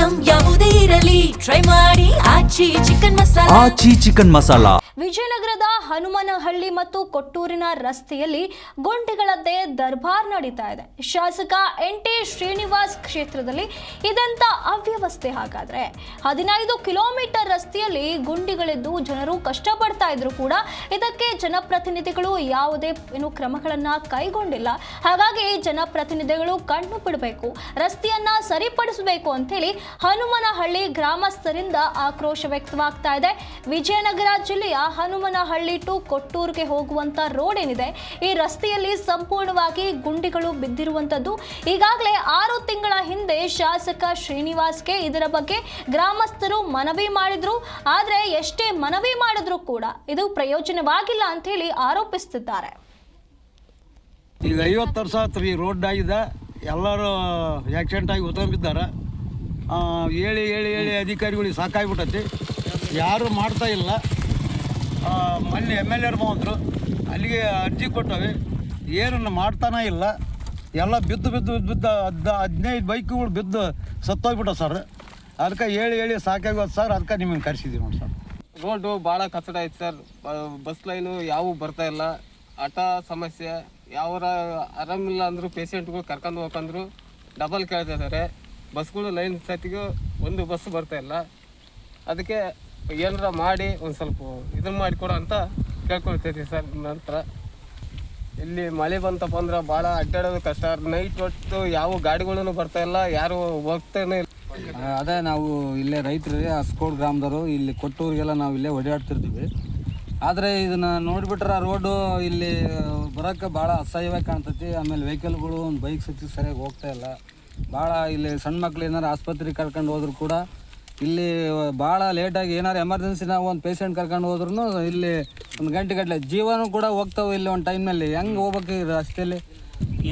Item ಯಾವುದೇ ಇರಲಿ try ಮಾಡಿ ಆಚಿ ಚಿಕನ್ ಮಸಾಲಾ. ವಿಜಯನಗರದ ಹನುಮನಹಳ್ಳಿ ಮತ್ತು ಕೊಟ್ಟೂರಿನ ರಸ್ತೆಯಲ್ಲಿ ಗುಂಡಿಗಳದ್ದೇ ದರ್ಬಾರ್ ನಡೀತಾ ಇದೆ. ಶಾಸಕ NT ಶ್ರೀನಿವಾಸ್ ಕ್ಷೇತ್ರದಲ್ಲಿ ಇದಂತ ಅವ್ಯವಸ್ಥೆ. ಹಾಗಾದ್ರೆ 15 ಕಿಲೋಮೀಟರ್ ರಸ್ತೆಯಲ್ಲಿ ಗುಂಡಿಗಳಿದ್ದು ಜನರು ಕಷ್ಟಪಡ್ತಾ ಇದ್ರು ಕೂಡ ಇದಕ್ಕೆ ಜನಪ್ರತಿನಿಧಿಗಳು ಯಾವುದೇ ಕ್ರಮಗಳನ್ನ ಕೈಗೊಂಡಿಲ್ಲ. ಹಾಗಾಗಿ ಜನಪ್ರತಿನಿಧಿಗಳು ಕಣ್ಣು ಬಿಡಬೇಕು, ರಸ್ತೆಯನ್ನ ಸರಿಪಡಿಸಬೇಕು ಅಂತೇಳಿ ಹನುಮನಹಳ್ಳಿ ಗ್ರಾಮಸ್ಥರಿಂದ ಆಕ್ರೋಶ ವ್ಯಕ್ತವಾಗ್ತಾ ಇದೆ. ವಿಜಯನಗರ ಜಿಲ್ಲೆಯ ಹನುಮನಹಳ್ಳಿ ಟು ಕೊಟ್ಟೂರಿಗೆ ಹೋಗುವಂತ ರೋಡ್ ಏನಿದೆ, ಈ ರಸ್ತೆಯಲ್ಲಿ ಸಂಪೂರ್ಣವಾಗಿ ಗುಂಡಿಗಳು ಬಿದ್ದಿರುವಂತದ್ದು. ಈಗಾಗಲೇ 6 ತಿಂಗಳ ಹಿಂದೆ ಶಾಸಕ ಶ್ರೀನಿವಾಸ್ಗೆ ಇದರ ಬಗ್ಗೆ ಗ್ರಾಮಸ್ಥರು ಮನವಿ ಮಾಡಿದ್ರು. ಆದ್ರೆ ಎಷ್ಟೇ ಮನವಿ ಮಾಡಿದ್ರು ಕೂಡ ಇದು ಪ್ರಯೋಜನವಾಗಿಲ್ಲ ಅಂತ ಹೇಳಿ ಆರೋಪಿಸುತ್ತಿದ್ದಾರೆ. ಈಗ 50 ವರ್ಷ ಆಯ್ತು ಈ ರೋಡ್ ಆಗಿದೆ, ಎಲ್ಲರೂ ಆಕ್ಸಿಡೆಂಟ್ ಆಗಿ ಉತ್ಕೊಂಡಿದ್ದಾರೆ. ಹೇಳಿ ಹೇಳಿ ಹೇಳಿ ಅಧಿಕಾರಿಗಳಿಗೆ ಸಾಕಾಗ್ಬಿಟ್ಟೈತಿ, ಯಾರು ಮಾಡ್ತಾ ಇಲ್ಲ. ಮೊನ್ನೆ MLA ಬಂದರು, ಅಲ್ಲಿಗೆ ಅರ್ಜಿ ಕೊಟ್ಟವೆ, ಏನನ್ನು ಮಾಡ್ತಾನೇ ಇಲ್ಲ. ಎಲ್ಲ ಬಿದ್ದು 15 ಬೈಕ್ಗಳು ಬಿದ್ದು ಸತ್ತೋಗ್ಬಿಟ್ಟ ಸರ್. ಅದಕ್ಕೆ ಹೇಳಿ ಹೇಳಿ ಸಾಕಾಗೋದು ಸರ್. ಅದಕ್ಕೆ ನಿಮಗೆ ಕರೆಸಿದ್ದೀವಿ ನೋಡಿ ಸರ್. ರೋಡು ಭಾಳ ಕಚ್ಚಡ ಐತೆ ಸರ್. ಬಸ್ ಲೈನು ಯಾವೂ ಬರ್ತಾ ಇಲ್ಲ. ಆಟ ಸಮಸ್ಯೆ, ಯಾವರ ಆರಾಮಿಲ್ಲ ಅಂದರು ಪೇಷೆಂಟ್ಗಳು ಕರ್ಕೊಂಡು ಹೋಗಂದ್ರು ಡಬಲ್ ಕೇಳ್ತಾ ಇದ್ದಾರೆ. ಬಸ್ಗಳು ಲೈನ್ ಸತಿಗೂ ಒಂದು ಬಸ್ ಬರ್ತಾ ಇಲ್ಲ. ಅದಕ್ಕೆ ಏನಾರ ಮಾಡಿ ಒಂದು ಸ್ವಲ್ಪ ಇದನ್ನು ಮಾಡಿಕೊಡೋ ಅಂತ ಕೇಳ್ಕೊಳ್ತೈತಿ ಸರ್. ನಂತರ ಇಲ್ಲಿ ಮಳೆ ಬಂತಪ್ಪ ಅಂದ್ರೆ ಭಾಳ ಅಡ್ಡಾಡೋದು ಕಷ್ಟ. ನೈಟ್ ಹೊತ್ತು ಯಾವ ಗಾಡಿಗಳೂ ಬರ್ತಾ ಇಲ್ಲ, ಯಾರು ಹೋಗ್ತಾನೆ ಇಲ್ಲ. ಅದೇ ನಾವು ಇಲ್ಲೇ ರೈತರು ಹಸ್ಕೋಡ್ ಗ್ರಾಮದವರು ಇಲ್ಲಿ ಕೊಟ್ಟೂರಿಗೆಲ್ಲ ನಾವು ಇಲ್ಲೇ ಓಡಾಡ್ತಿರ್ತೀವಿ. ಆದರೆ ಇದನ್ನು ನೋಡಿಬಿಟ್ರೆ ರೋಡು ಇಲ್ಲಿ ಬರೋಕ್ಕೆ ಭಾಳ ಅಸಹ್ಯವಾಗಿ ಕಾಣ್ತೈತಿ. ಆಮೇಲೆ ವೆಹಿಕಲ್ಗಳು ಒಂದು ಬೈಕ್ ಸತಿ ಸರಿಯಾಗಿ ಹೋಗ್ತಾ ಇಲ್ಲ. ಭಾಳ ಇಲ್ಲಿ ಸಣ್ಣ ಮಕ್ಳು ಏನಾರು ಆಸ್ಪತ್ರೆಗೆ ಕರ್ಕೊಂಡು ಹೋದ್ರು ಕೂಡ ಇಲ್ಲಿ ಭಾಳ ಲೇಟಾಗಿ ಏನಾರು ಎಮರ್ಜೆನ್ಸಿ ನಾವು ಒಂದು ಪೇಷಂಟ್ ಕರ್ಕೊಂಡು ಹೋದ್ರೂ ಇಲ್ಲಿ ಒಂದು ಗಂಟೆಗಟ್ಟಲೆ ಜೀವನೂ ಕೂಡ ಹೋಗ್ತಾವೆ. ಇಲ್ಲಿ ಒಂದು ಟೈಮ್ನಲ್ಲಿ ಹೆಂಗೆ ಹೋಗ್ಬೇಕು ಈ ರಸ್ತೆಯಲ್ಲಿ?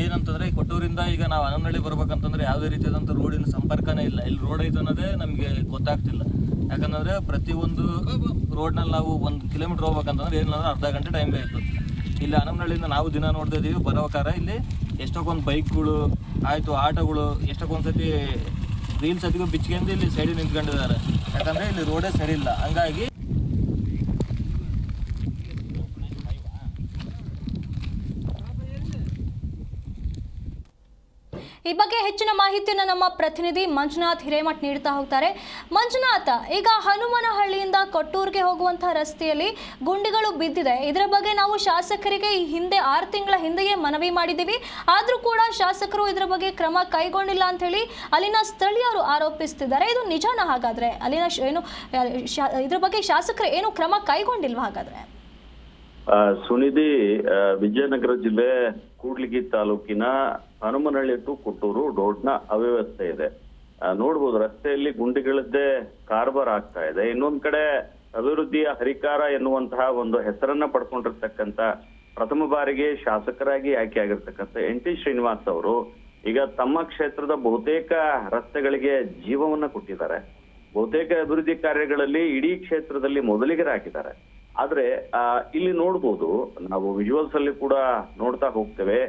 ಏನಂತಂದರೆ ಕೊಟ್ಟೂರಿಂದ ಈಗ ನಾವು ಹನುಮನಹಳ್ಳಿ ಬರ್ಬೇಕಂತಂದ್ರೆ ಯಾವುದೇ ರೀತಿಯಾದಂಥ ರೋಡಿನ ಸಂಪರ್ಕನೇ ಇಲ್ಲ. ಇಲ್ಲಿ ರೋಡ್ ಐತೆ ಅನ್ನೋದೇ ನಮಗೆ ಗೊತ್ತಾಗ್ತಿಲ್ಲ. ಯಾಕಂದರೆ ಪ್ರತಿಯೊಂದು ರೋಡ್ನಲ್ಲಿ ನಾವು 1 ಕಿಲೋಮೀಟ್ರ್ ಹೋಗ್ಬೇಕಂತಂದ್ರೆ ಏನಿಲ್ಲ ಅರ್ಧ ಗಂಟೆ ಟೈಮ್ ಬೇಕು. ಇಲ್ಲಿ ಹನುಮನಹಳ್ಳಿಯಿಂದ ನಾವು ದಿನ ನೋಡ್ತಾ ಇದ್ದೀವಿ, ಬರೋಕಾರ ಇಲ್ಲಿ ಎಷ್ಟೊಂದು ಬೈಕ್ಗಳು ಆಯಿತು, ಆಟೋಗಳು ಎಷ್ಟೊಂದು ಸತಿ ರೀಲ್ಸ್ ಸತಿಗೂ ಬಿಚ್ಕೊಂಡು ಇಲ್ಲಿ ಸೈಡಿಗೆ ನಿಂತ್ಕೊಂಡಿದ್ದಾರೆ. ಯಾಕಂದರೆ ಇಲ್ಲಿ ರೋಡೇ ಸರಿ ಇಲ್ಲ. ಹಂಗಾಗಿ ಈ ಬಗ್ಗೆ ಹೆಚ್ಚಿನ ಮಾಹಿತಿಯನ್ನು ನಮ್ಮ ಪ್ರತಿನಿಧಿ ಮಂಜುನಾಥ್ ಹಿರೇಮಠ್ ನೀಡ್ತಾ ಹೋಗ್ತಾರೆ. ಮಂಜುನಾಥ್, ಈಗ ಹನುಮನಹಳ್ಳಿಯಿಂದ ಕೊಟ್ಟೂರಿಗೆ ಹೋಗುವಂತಹ ರಸ್ತೆಯಲ್ಲಿ ಗುಂಡಿಗಳು ಬಿದ್ದಿದೆ. ಇದರ ಬಗ್ಗೆ ನಾವು ಶಾಸಕರಿಗೆ ಈ ಹಿಂದೆ 6 ತಿಂಗಳ ಹಿಂದೆಯೇ ಮನವಿ ಮಾಡಿದ್ದೀವಿ. ಆದರೂ ಕೂಡ ಶಾಸಕರು ಇದರ ಬಗ್ಗೆ ಕ್ರಮ ಕೈಗೊಂಡಿಲ್ಲ ಅಂತ ಹೇಳಿ ಅಲ್ಲಿನ ಸ್ಥಳೀಯರು ಆರೋಪಿಸ್ತಿದ್ದಾರೆ. ಇದು ನಿಜಾನ? ಹಾಗಾದ್ರೆ ಅಲ್ಲಿನ ಇದ್ರ ಬಗ್ಗೆ ಶಾಸಕರು ಏನು ಕ್ರಮ ಕೈಗೊಂಡಿಲ್ವಾ ಹಾಗಾದ್ರೆ? ಸುನಿಧಿ, ವಿಜಯನಗರ ಜಿಲ್ಲೆ ಕೂಡ್ಲಿಗಿ ತಾಲೂಕಿನ ಹನುಮನಹಳ್ಳಿ ಟು ಕೊಟ್ಟೂರು ರೋಡ್ನ ಅವ್ಯವಸ್ಥೆ ಇದೆ. ನೋಡ್ಬೋದು, ರಸ್ತೆಯಲ್ಲಿ ಗುಂಡಿಗಳದ್ದೇ ಕಾರ್ಬಾರ್ ಆಗ್ತಾ ಇದೆ. ಇನ್ನೊಂದ್ ಕಡೆ ಅಭಿವೃದ್ಧಿಯ ಹರಿಕಾರ ಎನ್ನುವಂತಹ ಒಂದು ಹೆಸರನ್ನ ಪಡ್ಕೊಂಡಿರ್ತಕ್ಕಂಥ ಪ್ರಥಮ ಬಾರಿಗೆ ಶಾಸಕರಾಗಿ ಆಯ್ಕೆ ಆಗಿರ್ತಕ್ಕಂಥ NT ಶ್ರೀನಿವಾಸ್ ಅವರು ಈಗ ತಮ್ಮ ಕ್ಷೇತ್ರದ ಬಹುತೇಕ ರಸ್ತೆಗಳಿಗೆ ಜೀವವನ್ನ ಕೊಟ್ಟಿದ್ದಾರೆ. ಬಹುತೇಕ ಅಭಿವೃದ್ಧಿ ಕಾರ್ಯಗಳಲ್ಲಿ ಇಡೀ ಕ್ಷೇತ್ರದಲ್ಲಿ ಮೊದಲಿಗರಾಗಿದ್ದಾರೆ. ಆದ್ರೆ ಇಲ್ಲಿ ನೋಡ್ಬೋದು, ನಾವು ವಿಜುವಲ್ಸ್ ಅಲ್ಲಿ ಕೂಡ ನೋಡ್ತಾ ಹೋಗ್ತೇವೆ,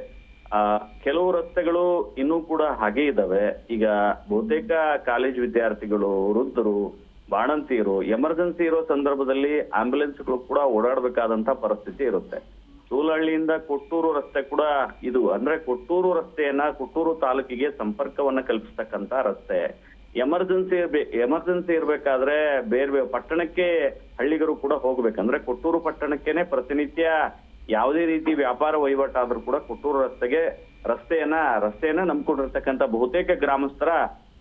ಕೆಲವು ರಸ್ತೆಗಳು ಇನ್ನೂ ಕೂಡ ಹಾಗೆ ಇದಾವೆ. ಈಗ ಬಹುತೇಕ ಕಾಲೇಜ್ ವಿದ್ಯಾರ್ಥಿಗಳು, ವೃದ್ಧರು, ಬಾಣಂತಿಯರು ಎಮರ್ಜೆನ್ಸಿ ಇರೋ ಸಂದರ್ಭದಲ್ಲಿ ಆಂಬ್ಯುಲೆನ್ಸ್ಗಳು ಕೂಡ ಓಡಾಡಬೇಕಾದಂತ ಪರಿಸ್ಥಿತಿ ಇರುತ್ತೆ. ಸೂಲಹಳ್ಳಿಯಿಂದ ಕೊಟ್ಟೂರು ರಸ್ತೆ ಕೂಡ ಇದು ಅಂದ್ರೆ ಕೊಟ್ಟೂರು ರಸ್ತೆಯನ್ನ ಕೊಟ್ಟೂರು ತಾಲೂಕಿಗೆ ಸಂಪರ್ಕವನ್ನ ಕಲ್ಪಿಸ್ತಕ್ಕಂತ ರಸ್ತೆ. ಎಮರ್ಜೆನ್ಸಿ ಇರ್ಬೇಕಾದ್ರೆ ಬೇರೆ ಪಟ್ಟಣಕ್ಕೆ ಹಳ್ಳಿಗರು ಕೂಡ ಹೋಗ್ಬೇಕಂದ್ರೆ ಕೊಟ್ಟೂರು ಪಟ್ಟಣಕ್ಕೆನೆ ಪ್ರತಿನಿತ್ಯ ಯಾವುದೇ ರೀತಿ ವ್ಯಾಪಾರ ವಹಿವಾಟಾದ್ರೂ ಕೂಡ ಕೊಟ್ಟೂರು ರಸ್ತೆಯನ್ನ ನಂಬ್ಕೊಂಡಿರ್ತಕ್ಕಂಥ ಬಹುತೇಕ ಗ್ರಾಮಸ್ಥರ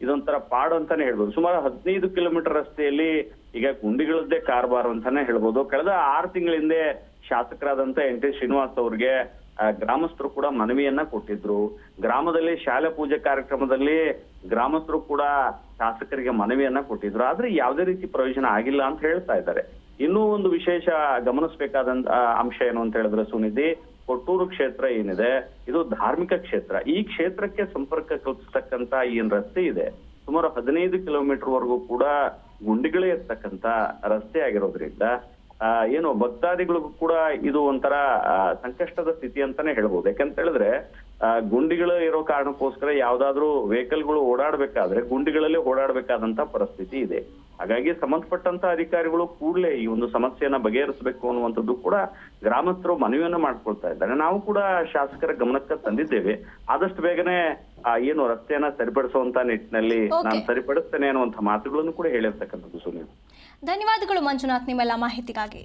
ಇದೊಂಥರ ಪಾಡು ಅಂತಾನೆ ಹೇಳ್ಬೋದು. ಸುಮಾರು 15 ಕಿಲೋಮೀಟರ್ ರಸ್ತೆಯಲ್ಲಿ ಈಗ ಗುಂಡಿಗಳದ್ದೇ ಕಾರ್ಬಾರ್ ಅಂತಾನೆ ಹೇಳ್ಬೋದು. ಕಳೆದ 6 ತಿಂಗಳ ಹಿಂದೆ ಶಾಸಕರಾದಂತ NT ಶ್ರೀನಿವಾಸ್ ಅವ್ರಿಗೆ ಗ್ರಾಮಸ್ಥರು ಕೂಡ ಮನವಿಯನ್ನ ಕೊಟ್ಟಿದ್ರು. ಗ್ರಾಮದಲ್ಲಿ ಶಾಲೆ ಪೂಜೆ ಕಾರ್ಯಕ್ರಮದಲ್ಲಿ ಗ್ರಾಮಸ್ಥರು ಕೂಡ ಶಾಸಕರಿಗೆ ಮನವಿಯನ್ನ ಕೊಟ್ಟಿದ್ರು. ಆದ್ರೆ ಯಾವುದೇ ರೀತಿ ಪ್ರಯೋಜನ ಆಗಿಲ್ಲ ಅಂತ ಹೇಳ್ತಾ ಇದ್ದಾರೆ. ಇನ್ನೂ ಒಂದು ವಿಶೇಷ ಗಮನಿಸಬೇಕಾದಂತ ಅಂಶ ಏನು ಅಂತ ಹೇಳಿದ್ರೆ ಸುನಿಧಿ, ಕೊಟ್ಟೂರು ಕ್ಷೇತ್ರ ಏನಿದೆ ಇದು ಧಾರ್ಮಿಕ ಕ್ಷೇತ್ರ. ಈ ಕ್ಷೇತ್ರಕ್ಕೆ ಸಂಪರ್ಕ ಕಲ್ಪಿಸ್ತಕ್ಕಂತ ಏನ್ ರಸ್ತೆ ಇದೆ ಸುಮಾರು 15 ಕಿಲೋಮೀಟರ್ ವರೆಗೂ ಕೂಡ ಗುಂಡಿಗಳೇ ಇರ್ತಕ್ಕಂತ ರಸ್ತೆ ಆಗಿರೋದ್ರಿಂದ ಏನು ಭಕ್ತಾದಿಗಳಿಗೂ ಕೂಡ ಇದು ಒಂಥರ ಸಂಕಷ್ಟದ ಸ್ಥಿತಿ ಅಂತಾನೆ ಹೇಳ್ಬೋದು. ಯಾಕಂತ ಹೇಳಿದ್ರೆ ಗುಂಡಿಗಳು ಇರೋ ಕಾರಣಕ್ಕೋಸ್ಕರ ಯಾವ್ದಾದ್ರು ವೆಹಿಕಲ್ಗಳು ಓಡಾಡ್ಬೇಕಾದ್ರೆ ಗುಂಡಿಗಳಲ್ಲಿ ಓಡಾಡ್ಬೇಕಾದಂತ ಪರಿಸ್ಥಿತಿ ಇದೆ. ಹಾಗಾಗಿ ಸಂಬಂಧಪಟ್ಟಂತ ಅಧಿಕಾರಿಗಳು ಕೂಡಲೇ ಈ ಒಂದು ಸಮಸ್ಯೆಯನ್ನ ಬಗೆಹರಿಸಬೇಕು ಅನ್ನುವಂಥದ್ದು ಕೂಡ ಗ್ರಾಮಸ್ಥರು ಮನವಿಯನ್ನ ಮಾಡ್ಕೊಳ್ತಾ ಇದ್ದಾರೆ. ನಾವು ಕೂಡ ಶಾಸಕರ ಗಮನಕ್ಕೆ ತಂದಿದ್ದೇವೆ. ಆದಷ್ಟು ಬೇಗನೆ ಏನು ರಸ್ತೆಯನ್ನ ಸರಿಪಡಿಸುವಂತ ನಿಟ್ಟಿನಲ್ಲಿ ನಾನು ಸರಿಪಡಿಸ್ತೇನೆ ಅನ್ನುವಂಥ ಮಾತುಗಳನ್ನು ಕೂಡ ಹೇಳಿರ್ತಕ್ಕಂಥದ್ದು. ಸುನೀಲ್, ಧನ್ಯವಾದಗಳು ಮಂಜುನಾಥ್ ನಿಮ್ಮೆಲ್ಲ ಮಾಹಿತಿಗಾಗಿ.